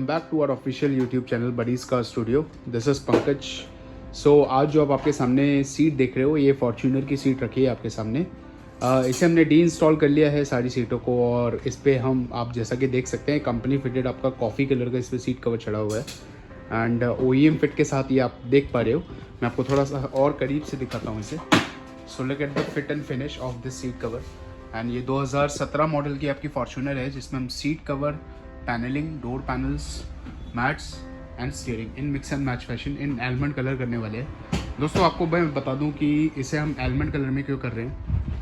Welcome back to our official YouTube channel Buddies Car Studio. This is Pankaj. So आज जो आप आपके सामने सीट देख रहे हो, ये फॉर्च्यूनर की सीट रखी है आपके सामने। इसे हमने डी इंस्टॉल कर लिया है सारी सीटों को, और इस पर हम आप जैसा कि देख सकते हैं कंपनी फिटेड आपका कॉफ़ी कलर का इस पर सीट कवर चढ़ा हुआ है एंड OEM फिट के साथ ये आप देख पा रहे हो। मैं आपको थोड़ा सा और करीब से दिखाता हूँ इसे। So look at the fit and finish off this seat cover. And ये 2017 मॉडल की आपकी फॉर्च्यूनर है, जिसमें हम seat cover, panelling, door panels, mats and steering in mix and match fashion in almond colour करने वाले हैं। दोस्तों आपको मैं बता दूं कि इसे हम एलमंड कलर में क्यों कर रहे हैं।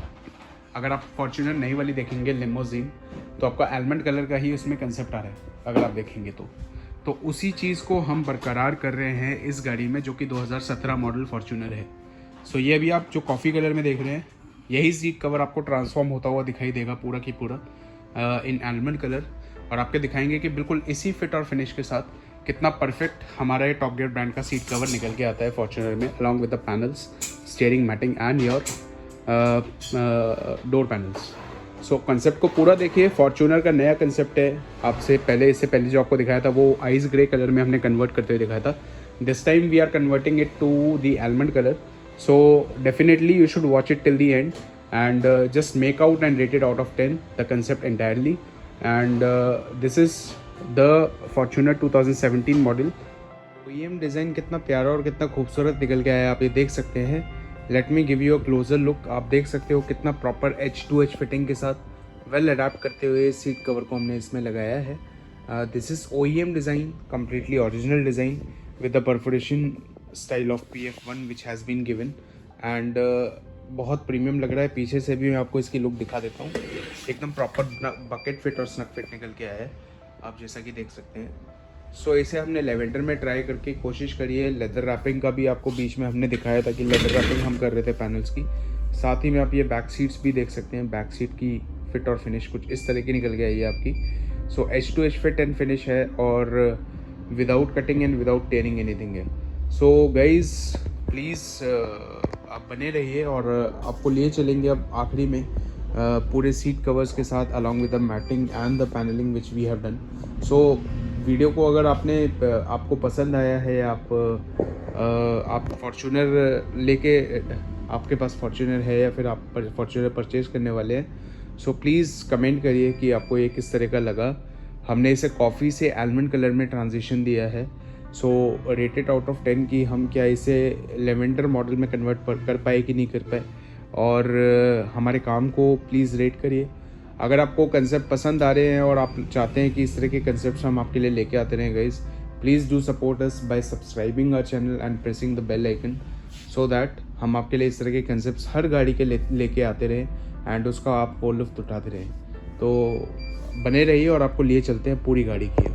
अगर आप फॉर्च्यूनर नई वाली देखेंगे लिमोजिन, तो आपका एलमंड कलर का ही उसमें कंसेप्ट आ रहा है अगर आप देखेंगे तो उसी चीज़ को हम बरकरार कर रहे हैं इस गाड़ी में, जो कि 2017 मॉडल फॉर्च्यूनर है। सो ये अभी आप जो कॉफ़ी कलर में देख रहे हैं, यही सीट कवर आपको ट्रांसफॉर्म होता हुआ दिखाई देगा पूरा की पूरा इन एलमंड कलर, और आपके दिखाएंगे कि बिल्कुल इसी फिट और फिनिश के साथ कितना परफेक्ट हमारा ये टॉप गियर ब्रांड का सीट कवर निकल के आता है फॉर्च्यूनर में, along with the panels, steering, matting and your door panels. So concept को पूरा देखिए। फॉर्च्यूनर का नया कंसेप्ट है। आपसे पहले, इससे पहले जो आपको दिखाया था वो आइस ग्रे कलर में हमने कन्वर्ट करते हुए दिखाया था। This time we are converting it to the almond colour. So definitely you should watch it till the end and just make out and rate it out of 10 the concept entirely. And this is the Fortuner 2017 model. OEM design कितना प्यारा और कितना खूबसूरत निकल के आया, आप ये देख सकते हैं। Let me give you a closure look. आप देख सकते हो कितना प्रॉपर H2H फिटिंग के साथ वेल अडेप्ट करते हुए सीट कवर को हमने इसमें लगाया है। This is OEM design, completely original design with the perforation style of PF1 which has been given and बहुत प्रीमियम लग रहा है। पीछे से भी मैं आपको इसकी लुक दिखा देता हूँ। एकदम प्रॉपर बकेट फिट और स्नक फिट निकल के आया है, आप जैसा कि देख सकते हैं। सो इसे हमने लेवेंडर में ट्राई करके कोशिश करी है। लेदर रैपिंग का भी आपको बीच में हमने दिखाया था कि लेदर रैपिंग हम कर रहे थे पैनल्स की। साथ ही में आप ये बैक सीट्स भी देख सकते हैं। बैक सीट की फिट और फिनिश कुछ इस तरह की निकल के आई है आपकी। सो H2H फिट एंड फिनिश है और without cutting and without tearing anything है। सो गाइज़ प्लीज़ आप बने रहिए और आपको लिए चलेंगे अब आखिरी में पूरे सीट कवर्स के साथ, along with the matting and the panelling which we have done. So video को अगर आपको पसंद आया है, आप फॉर्च्यूनर लेके, आपके पास फॉर्च्यूनर है या फिर आप फॉर्च्यूनर परचेज़ करने वाले हैं, सो प्लीज़ कमेंट करिए कि आपको ये किस तरह का लगा। हमने इसे कॉफ़ी से एलमंड कलर में ट्रांजिशन दिया है। सो रेटेड आउट ऑफ 10 की हम क्या इसे लेवेंडर मॉडल में कन्वर्ट कर पाए कि नहीं कर पाए, और हमारे काम को प्लीज़ रेट करिए। अगर आपको कंसेप्ट पसंद आ रहे हैं और आप चाहते हैं कि इस तरह के कंसेप्ट हम आपके लिए लेके आते रहें guys, please do support us by subscribing our channel and pressing the bell icon, so that हम आपके लिए इस तरह के कंसेप्ट हर गाड़ी के लेके आते रहें एंड उसका आप वो लुत्फ़ उठाते रहें। तो बने रहिए और आपको लिए चलते हैं पूरी गाड़ी की।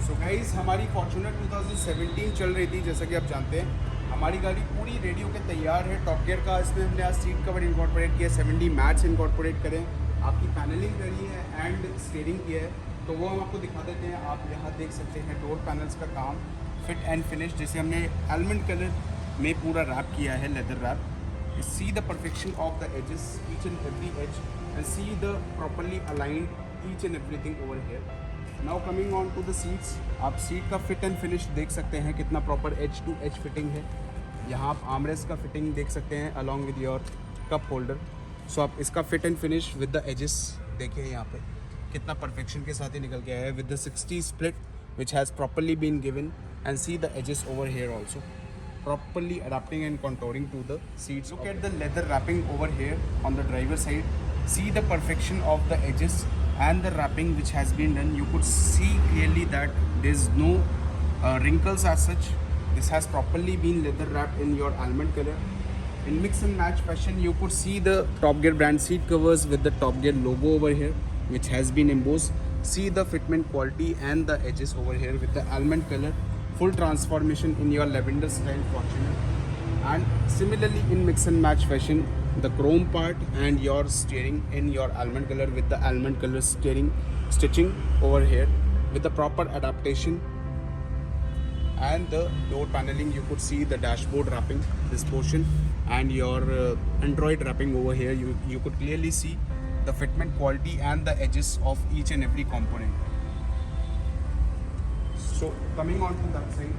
सो गाइस हमारी फॉर्च्यूनर 2017 चल रही थी, जैसा कि आप जानते हैं। हमारी गाड़ी पूरी रेडी होकर तैयार है टॉप गियर का। इसमें हमने आज सीट कवर इनकॉर्पोरेट किया, 70 मैट्स इनकॉर्पोरेट करें, आपकी पैनलिंग करी है एंड स्टीयरिंग किया है, तो वो हम आपको दिखा देते हैं। आप यहाँ देख सकते हैं डोर पैनल्स का काम फिट एंड फिनिश, जैसे हमने एलमंड कलर में पूरा रैप किया है, leather wrap. See the perfection of the edges, each and every edge, and see the properly aligned each and everything over here. Now coming on to the seats, आप seat का fit and finish देख सकते हैं कितना proper H2H fitting है। यहाँ आप armrest का फिटिंग देख सकते हैं along with your cup holder. So आप इसका fit and finish with the edges देखिए यहाँ पे कितना परफेक्शन के साथ ही निकल के आया है, with the 60 split which has properly been given, and see the edges over here also properly adapting and contouring to the seats. Look at the leather wrapping over here on the driver side. See the perfection of the edges and the wrapping which has been done. You could see clearly that there's no wrinkles as such. This has properly been leather wrapped in your almond color. In mix and match fashion, you could see the Top Gear brand seat covers with the Top Gear logo over here, which has been embossed. See the fitment quality and the edges over here with the almond color. Full transformation in your lavender style Fortuner. And similarly in mix and match fashion, the chrome part and your steering in your almond color with the almond color steering stitching over here with the proper adaptation. And the door paneling, you could see the dashboard wrapping this portion and your Android wrapping over here. You could clearly see the fitment quality and the edges of each and every component. So coming on to that side,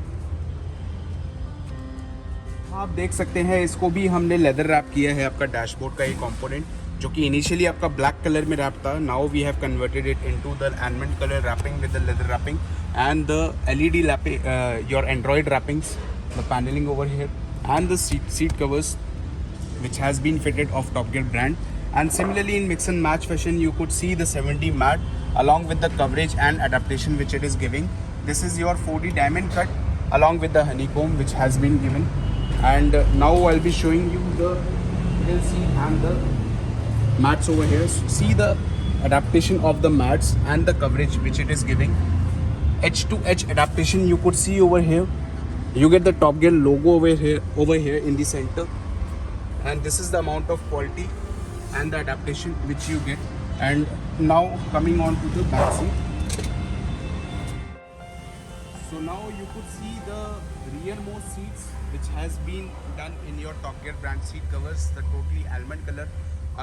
आप देख सकते हैं इसको भी हमने leather wrap किया है आपका डैशबोर्ड का ये कंपोनेंट, जो कि इनिशियली आपका ब्लैक कलर में रैप था. Now we have converted it into the almond colour wrapping with the leather wrapping and the LED your Android wrappings, the panelling over here and the seat covers which has been fitted of Top Gear brand. And similarly in mix and match fashion you could see the 70 matte along with the coverage and adaptation which it is giving. This is your 4D diamond cut along with the honeycomb which has been given. And now I'll be showing you the LC and the mats over here. So see the adaptation of the mats and the coverage which it is giving. Edge to edge adaptation you could see over here. You get the Top Gear logo over here in the center. And this is the amount of quality and the adaptation which you get. And now coming on to the back seat. So now you could see the rearmost seats which has been done in your Top Gear brand seat covers, the totally almond color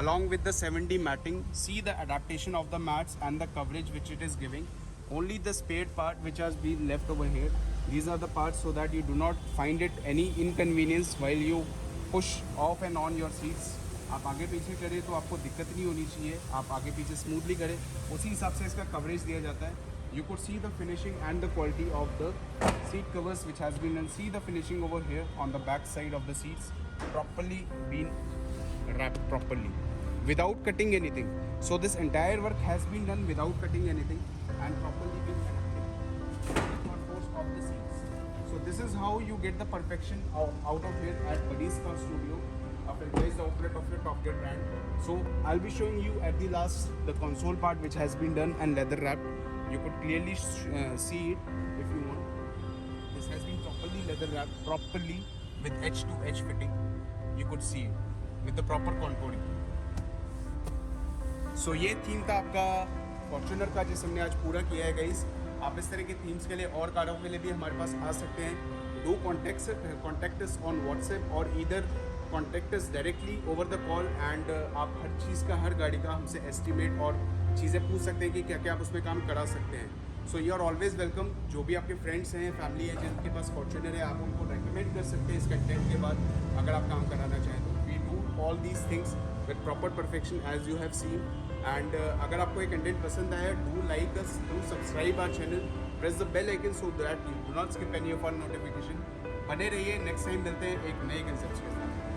along with the 7D matting. See the adaptation of the mats and the coverage which it is giving. Only the spared part which has been left over here. These are the parts so that you do not find it any inconvenience while you push of and on your seats. आप आगे पीछे करें तो आपको दिक्कत नहीं होनी चाहिए, आप आगे पीछे स्मूथली करें, उसी हिसाब से इसका कवरेज दिया जाता है. You could see the finishing and the quality of the seat covers which has been, and see the finishing over here on the back side of the seats, properly been wrapped properly without cutting anything. So this entire work has been done without cutting anything and properly been force of the seats. So this is how you get the perfection out of here at Buddy's Car Studio, a franchised outlet of your Top Gear brand. So I'll be showing you at the last the console part which has been done and leather wrapped. You could clearly see it if you want. This has been properly leather wrapped, properly with edge to edge fitting. You could see it with the proper contouring. So ये theme था आपका Fortuner का जिस हमने आज पूरा किया है गाइस. आप इस तरह के थीम्स के लिए और कारों के लिए भी हमारे पास आ सकते हैं. Do contact us on WhatsApp और either contact us directly over the call. And आप हर चीज़ का, हर गाड़ी का हमसे एस्टिमेट और चीज़ें पूछ सकते हैं कि क्या क्या आप उसमें काम करा सकते हैं. So you are always welcome. जो भी आपके फ्रेंड्स हैं, फैमिली है जिनके पास फॉर्च्यूनर है, आप उनको रेकमेंड कर सकते हैं इस कंटेंट के बाद अगर आप काम कराना चाहें तो. We do all these things with proper perfection as you have seen. And अगर आपको ये कंटेंट पसंद आया, do like us, do subscribe our channel, press the bell icon so that you do not skip any of our notification. बने रहिए. Next time मिलते हैं एक नए कंसेप्ट के साथ.